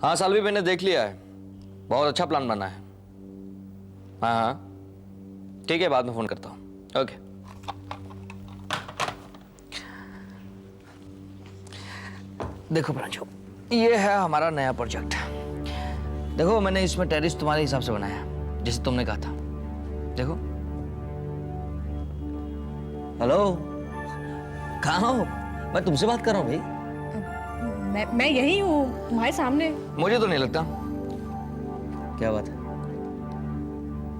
हाँ सालवी, मैंने देख लिया है, बहुत अच्छा प्लान बना है। हाँ हाँ ठीक है, बाद में फोन करता हूँ। ओके। देखो प्रांजू, ये है हमारा नया प्रोजेक्ट। देखो मैंने इसमें टेरेस तुम्हारे हिसाब से बनाया है, जैसे तुमने कहा था। देखो। हेलो, कहाँ हो? मैं तुमसे बात कर रहा हूँ भाई। मैं यही हूँ तुम्हारे सामने। मुझे तो नहीं लगता। क्या बात है?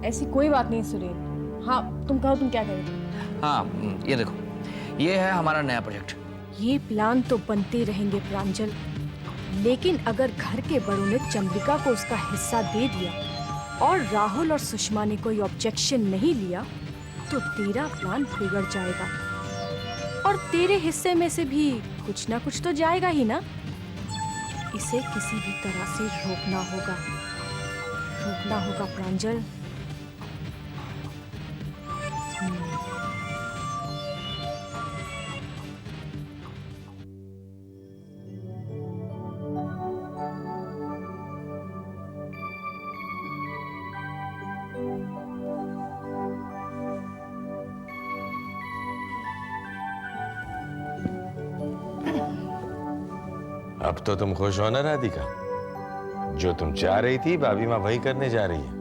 ऐसी कोई बात नहीं सुरेन। हाँ तुम कहो, तुम क्या कह रहे थे? हाँ ये देखो, ये है हमारा नया प्रोजेक्ट। ये प्लान तो बनते रहेंगे प्रांजल, लेकिन अगर घर के बड़ों ने चंद्रिका को उसका हिस्सा दे दिया और राहुल और सुषमा ने कोई ऑब्जेक्शन नहीं लिया तो तेरा प्लान बिगड़ जाएगा और तेरे हिस्से में से भी कुछ ना कुछ तो जाएगा ही ना। इसे किसी भी तरह से रोकना होगा प्रांजल। अब तो तुम खुश हो ना राधिका? जो तुम चाह रही थी भाभी माँ वही करने जा रही है।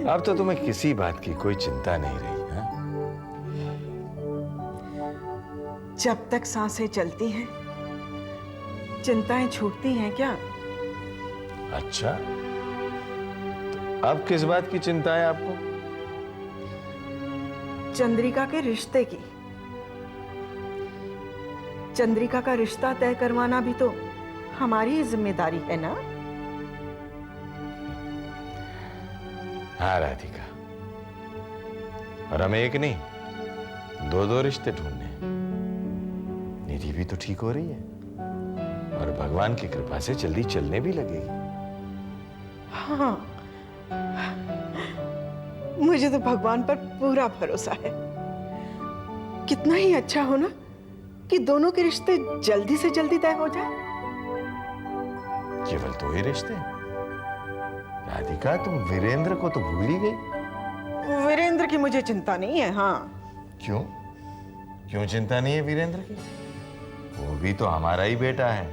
अब तो तुम्हें किसी बात की कोई चिंता नहीं रही है? जब तक सांसें चलती हैं, चिंताएं छूटती हैं क्या? अच्छा, तो अब किस बात की चिंता है आपको? चंद्रिका के रिश्ते की। चंद्रिका का रिश्ता तय करवाना भी तो हमारी जिम्मेदारी है ना? हाँ राधिका, और हमें एक नहीं दो रिश्ते ढूंढने हैं। निधि भी तो ठीक हो रही है और भगवान की कृपा से जल्दी चलने भी लगेगी। हाँ, मुझे तो भगवान पर पूरा भरोसा है। कितना ही अच्छा हो ना कि दोनों के रिश्ते जल्दी से जल्दी तय हो जाए। केवल दो ही रिश्ते? राधिका, तुम वीरेंद्र को तो भूल ही गई। वीरेंद्र की मुझे चिंता नहीं है। हाँ। क्यों? क्यों चिंता नहीं है वीरेंद्र की? वो भी तो हमारा ही बेटा है।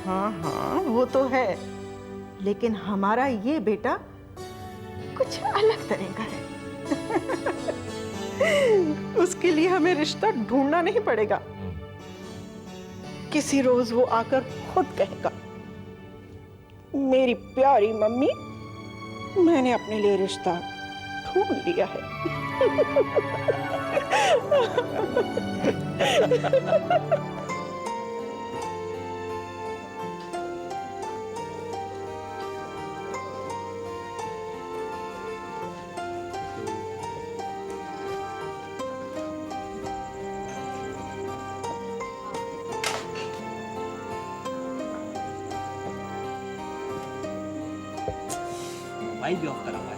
हाँ हाँ वो तो है, लेकिन हमारा ये बेटा कुछ अलग तरह का है। उसके लिए हमें रिश्ता ढूंढना नहीं पड़ेगा। किसी रोज वो आकर खुद कहेगा, मेरी प्यारी मम्मी, मैंने अपने लिए रिश्ता ढूंढ लिया है। मोबाइल भी ऑफ करा हुआ है।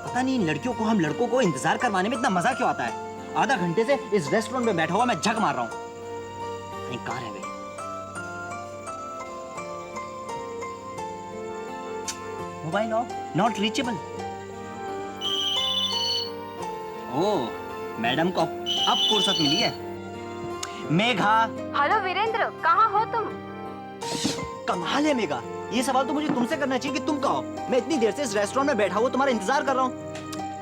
पता नहीं इन लड़कियों को, हम लड़कों को इंतजार करवाने में इतना मजा क्यों आता है। आधा घंटे से इस रेस्टोरेंट में बैठा हुआ मैं झक मार रहा हूँ। कहाँ रह गए? Mobile of, not reachable. Oh, madam को अब फुर्सत मिली है। मेघा। हेलो वीरेंद्र, कहाँ हो तुम? कमाल है मेघा, ये सवाल तो मुझे तुमसे करना चाहिए कि तुम कहाँ हो। मैं इतनी देर से इस रेस्टोरेंट में बैठा हुआ तुम्हारा इंतजार कर रहा हूँ।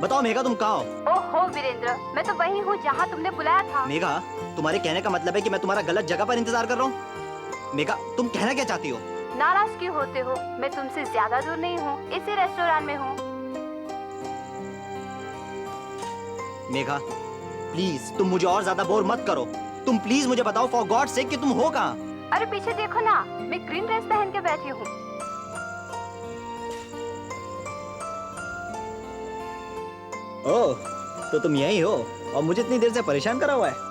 बताओ मेघा, तुम कहाँ हो? ओहो वीरेंद्र, मैं तो वही हूँ जहाँ तुमने बुलाया था। मेघा, तुम्हारे कहने का मतलब है कि मैं तुम्हारा गलत जगह पर इंतजार कर रहा हूँ? मेघा, तुम कहना क्या चाहती हो? नाराज क्यों होते हो? मैं तुमसे ज्यादा दूर नहीं हूँ, इसी रेस्टोरेंट में हूँ। मेघा प्लीज, तुम मुझे और ज्यादा बोर मत करो। तुम प्लीज मुझे बताओ फॉर गॉड सेक कि तुम हो कहाँ? अरे पीछे देखो ना, मैं ग्रीन ड्रेस पहन के बैठी हूँ। ओह, तो तुम यही हो और मुझे इतनी देर से परेशान करा हुआ है।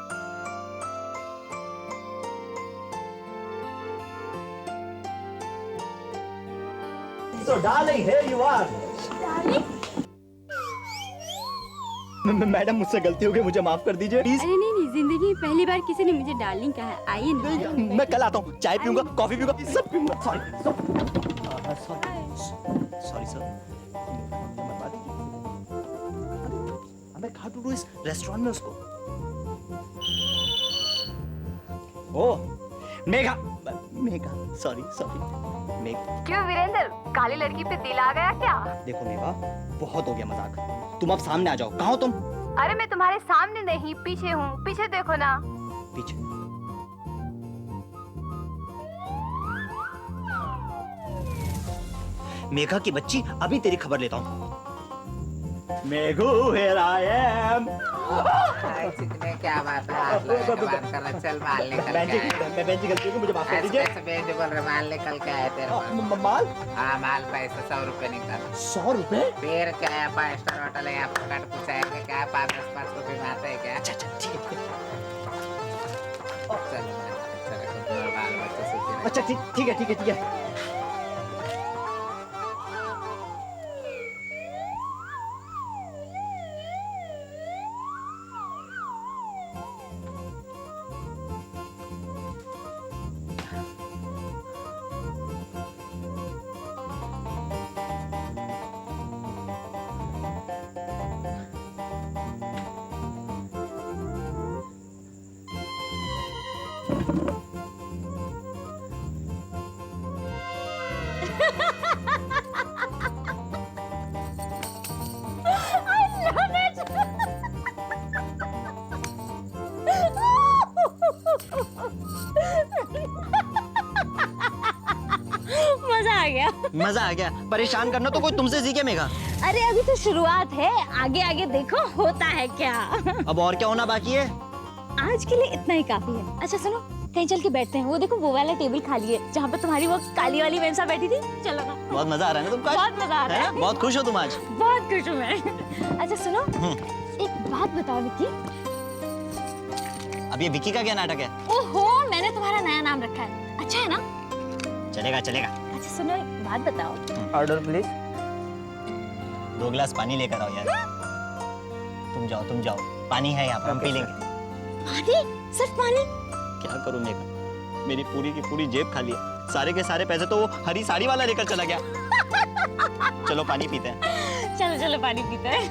So darling, here you are. Madam, मुझसे गलती हो गई, मुझे माफ कर दीजिए प्लीज। अरे नहीं, जिंदगी में पहली बार किसी ने मुझे डार्लिंग कहा है। आइए ना। मैं कल आता हूँ, चाय पीऊंगा, कॉफी पीऊंगा, सब पीऊंगा। सॉरी सर, बता दीजिए। मैं कहाँ ढूंढूं इस रेस्टोरेंट में उसको? ओह, मेघा, सॉरी मेघा। क्यों वीरेंद्र, काली लड़की पे दिल आ गया क्या? देखो मेघा, बहुत हो गया मजाक, तुम अब सामने आ जाओ। कहाँ हो तुम? अरे मैं तुम्हारे सामने नहीं, पीछे हूँ, पीछे देखो ना। पीछे। मेघा की बच्ची, अभी तेरी खबर लेता हूँ। Meghu, here I am। चिकने क्या बात है, हाथ लगा के बात कर रहा, चल माल निकल के आया। मैं बेंच गलती को मुझे माफ कर दीजिए। ऐसे बेंच बोल रहे, माल निकल के आया तेरे पास। माल? हाँ, माल पैसे 100 रुपए निकल। 100 रुपए? फिर क्या है, 5 स्टार होटल है, यहाँ फुकट पूछाएंगे क्या, 5-10 रुपए में आता है क्या? अच्छा ठीक है। चलो तुम्हारा बाल बच्चे सुखी रहे। अच्छा ठीक है। मजा आ गया। परेशान करना तो कोई तुमसे सीखे मेघा। अरे अभी तो शुरुआत है, आगे आगे देखो होता है क्या। अब और क्या होना बाकी है? आज के लिए इतना ही काफी है। अच्छा सुनो, कहीं चल के बैठते हैं। वो देखो वो वाला टेबल खाली है जहाँ पे तुम्हारी वो काली वाली बेंचा बैठी थी। चलो ना। बहुत मजा आ रहा है ना तुमको? बहुत मजा आ रहा है। बहुत खुश हो तुम आज? बहुत खुश हूँ मैं। अच्छा सुनो, एक बात बताओ विक्की। अब ये विक्की का क्या नाटक है? ओहो, मैंने तुम्हारा नया नाम रखा है, अच्छा है ना? चलेगा। अच्छा सुनो, एक बात बताओ। Order please. 2 गिलास पानी लेकर आओ यार। तुम जाओ, पानी है यहाँ पर, हम पी लेंगे। पानी? सिर्फ पानी? क्या करूँ मेघा, मेरी पूरी की पूरी जेब खाली है। सारे के सारे पैसे तो वो हरी साड़ी वाला लेकर चला गया। चलो पानी पीते हैं। चलो पानी पीते हैं।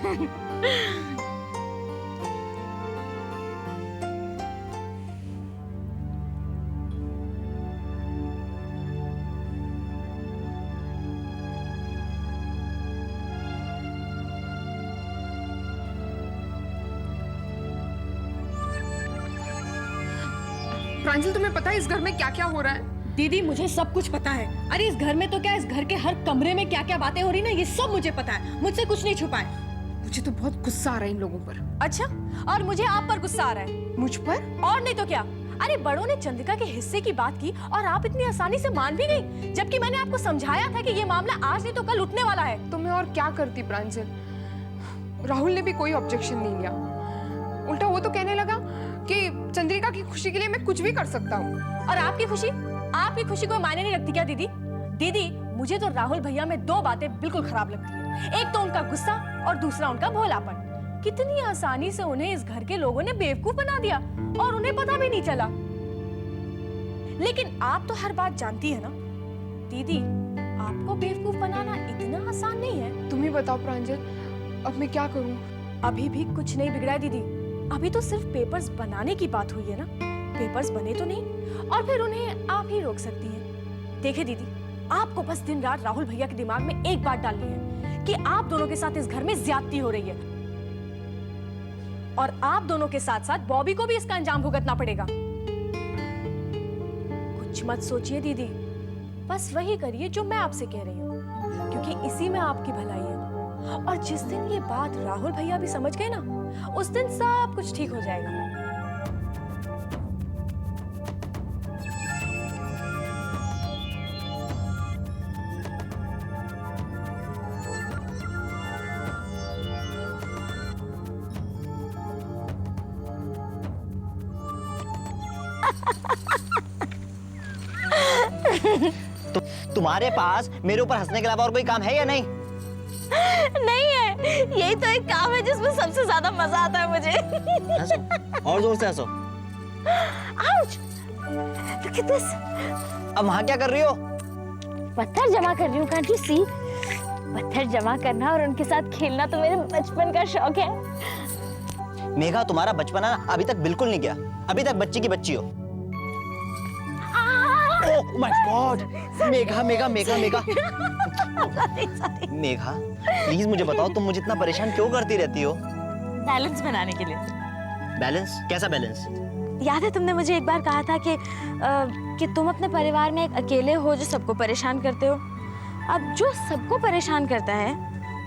प्रांजल, तुम्हें पता है इस घर में क्या क्या हो रहा है? दीदी मुझे सब कुछ पता है। अरे इस घर में तो क्या, इस घर के हर कमरे में क्या क्या बातें हो रही ना, ये सब मुझे पता है। मुझसे कुछ नहीं छुपा है। मुझे तो बहुत गुस्सा आ रहा है इन लोगों पर। अच्छा, और मुझे आप पर गुस्सा आ रहा है? मुझ पर? और नहीं तो क्या। अरे बड़ों ने चंद्रिका के हिस्से की बात की और आप इतनी आसानी से मान भी गई, जबकि मैंने आपको समझाया था कि ये मामला आज नहीं तो कल उठने वाला है। तो मैं और क्या करती प्रांजल? राहुल ने भी कोई ऑब्जेक्शन नहीं लिया। उल्टा वो तो कहने लगा कि चंद्रिका की खुशी के लिए मैं कुछ भी कर सकता हूँ। और आपकी खुशी कोई मायने नहीं रखती क्या दीदी? दीदी मुझे तो राहुल भैया में 2 बातें बिल्कुल खराब लगती है। एक तो उनका गुस्सा और दूसरा उनका भोलापन। कितनी आसानी से उन्हें इस घर के लोगों ने बेवकूफ बना दिया और उन्हें पता भी नहीं चला। लेकिन आप तो हर बात जानती है ना दीदी, आपको बेवकूफ बनाना इतना आसान नहीं है। तुम ही बताओ प्रांजल, अब मैं क्या करूँ? अभी भी कुछ नहीं बिगड़ा है दीदी। अभी तो सिर्फ पेपर्स बनाने की बात हुई है ना। पेपर्स बने तो नहीं और फिर उन्हें आप ही रोक सकती हैं। देखिए दीदी, आपको बस दिन रात राहुल भैया के दिमाग में एक बात डालनी है कि आप दोनों के साथ इस घर में ज्यादती हो रही है और आप दोनों के साथ साथ बॉबी को भी इसका अंजाम भुगतना पड़ेगा। कुछ मत सोचिए दीदी, बस वही करिए जो मैं आपसे कह रही हूँ, क्योंकि इसी में आपकी भलाई है। और जिस दिन ये बात राहुल भैया भी समझ गए ना, उस दिन सब कुछ ठीक हो जाएगा। तुम्हारे पास मेरे ऊपर हंसने के अलावा और कोई काम है या नहीं? नहीं है, यही तो एक काम है जिसमें सबसे ज्यादा मजा आता है मुझे। हंसो और जोर से हंसो। आउच! Look at this! अब वहां क्या कर रही हो? पत्थर जमा कर रही हूँ, can't you see? पत्थर जमा करना और उनके साथ खेलना तो मेरे बचपन का शौक है। मेघा, तुम्हारा बचपना अभी तक बिल्कुल नहीं गया। अभी तक बच्ची की बच्ची हो। Oh my God! Megha Megha Megha Megha Megha, please मुझे बताओ, तुम मुझे इतना परेशान क्यों करती रहती हो? बैलेंस बनाने के लिए। बैलेंस? कैसा बैलेंस? याद है तुमने मुझे एक बार कहा था कि तुम अपने परिवार में एक अकेले हो जो सबको परेशान करते हो। अब जो सबको परेशान करता है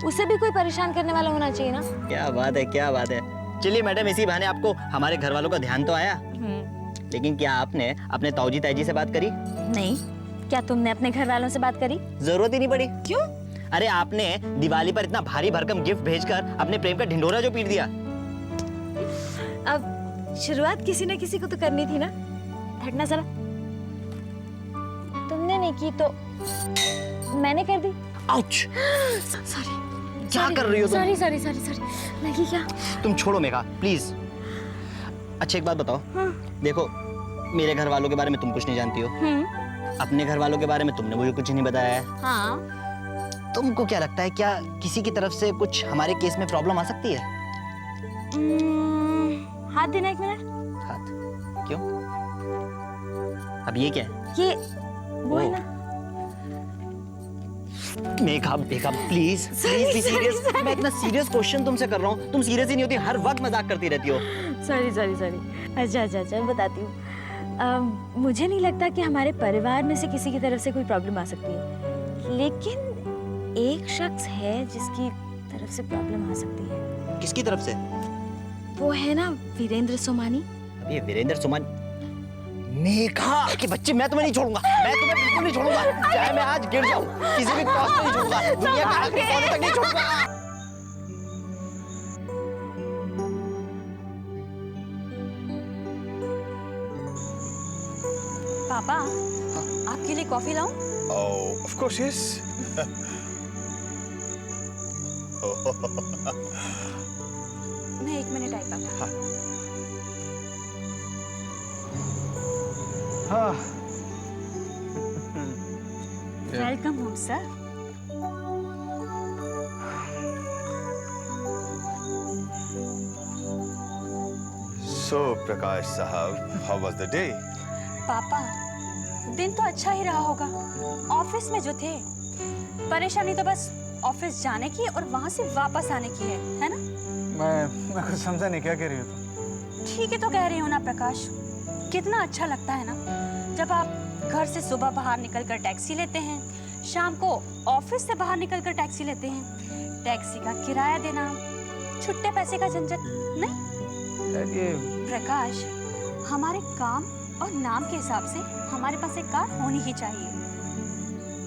उसे भी कोई परेशान करने वाला होना चाहिए ना। क्या बात है, क्या बात है। चलिए मैडम, इसी बहाने आपको हमारे घर वालों का ध्यान तो आया। लेकिन क्या आपने अपने ताऊजी ताईजी से बात करी? नहीं। क्या तुमने अपने घर वालों से बात करी? जरूरत ही नहीं पड़ी। क्यों? अरे आपने दिवाली पर इतना भारी भरकम गिफ्ट भेजकर अपने प्रेम का ढिंढोरा जो पीट दिया। अब शुरुआत किसी न किसी को तो करनी थी ना। हटना जरा। तुमने नहीं की तो मैंने कर दी। आउच! सॉरी। क्या कर रही हो तुम? Sorry sorry sorry sorry. लगी क्या? तुम छोड़ो मेघा, प्लीज। अच्छा एक बात बताओ। देखो, मेरे घर वालों के बारे में तुम कुछ नहीं जानती हो। अपने घर वालों के बारे में तुमने मुझे कुछ नहीं बताया है। हाँ। तुमको क्या लगता है, क्या किसी की तरफ से कुछ हमारे केस में प्रॉब्लम आ सकती है? हाथ देना, एक मिनट। हाथ? क्यों? अब ये क्या है? ये वो है ना। Megha Megha please please be serious. मैं इतना सीरियस क्वेश्चन तुमसे कर रहा हूँ, तुम सीरियस ही नहीं होती, हर वक्त मजाक करती रहती हो। Sorry sorry sorry. अच्छा अच्छा अच्छा, बताती हूँ। मुझे नहीं लगता कि हमारे परिवार में से किसी की तरफ से कोई प्रॉब्लम आ सकती है, लेकिन एक शख्स है जिसकी तरफ से प्रॉब्लम आ सकती है। किसकी तरफ से? वो है ना वीरेंद्र सोमानी। ये वीरेंद्र सोमानी? मेघा के बच्चे, मैं तुम्हें नहीं छोड़ूंगा, मैं तुम्हें बिल्कुल नहीं छोड़ूंगा। चाहे मैं आज गिर जाऊं, किसी भी कॉस्ट पे नहीं छोड़ूंगा, दुनिया के आखिरी कोने तक नहीं छोड़ूंगा। पापा, आपके लिए कॉफी लाऊं? Oh, of course, yes. मैं 1 मिनट आई पापा। हाँ। Welcome home sir. So, Prakash Sahab, how was the day? पापा, दिन तो अच्छा ही रहा होगा। ऑफिस में जो थे, परेशानी तो बस ऑफिस जाने की और वहाँ से वापस आने की है ना? मैं कुछ समझा नहीं, क्या कह रही हो तुम? ठीक है तो कह रही हो ना प्रकाश। कितना अच्छा लगता है ना जब आप घर से सुबह बाहर निकलकर टैक्सी लेते हैं, शाम को ऑफिस से बाहर निकलकर टैक्सी लेते हैं। टैक्सी का किराया देना, छुट्टे पैसे का झंझट नहीं। प्रकाश, हमारे काम और नाम के हिसाब से हमारे पास एक कार होनी ही चाहिए।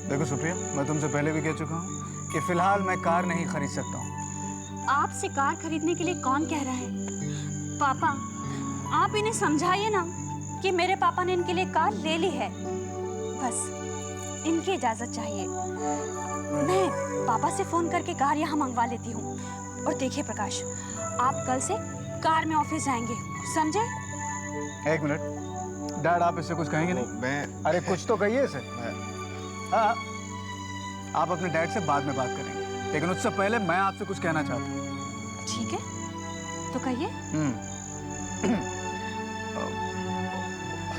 देखो सुप्रिया, मैं तुमसे पहले भी कह चुका हूँ कि फिलहाल मैं कार नहीं खरीद सकता हूँ। आपसे कार खरीदने के लिए कौन कह रहा है? पापा, आप इन्हें समझाइए ना कि मेरे पापा ने इनके लिए कार ले ली है, बस इनकी इजाजत चाहिए। मैं पापा से फोन करके कार यहाँ मंगवा लेती हूँ। और देखिए प्रकाश, आप कल से कार में ऑफिस जाएंगे, समझे? एक मिनट, डैड आप इससे कुछ कहेंगे नहीं? मैं अरे कुछ तो कहिए इसे। हाँ, आप अपने डैड से बाद में बात करेंगे, लेकिन उससे पहले मैं आपसे कुछ कहना चाहता हूँ। ठीक है, तो कहिए।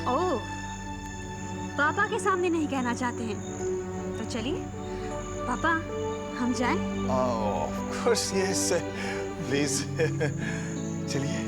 ओह, पापा के सामने नहीं कहना चाहते हैं, तो चलिए पापा, हम जाएं? Of course, yes, please. चलिए।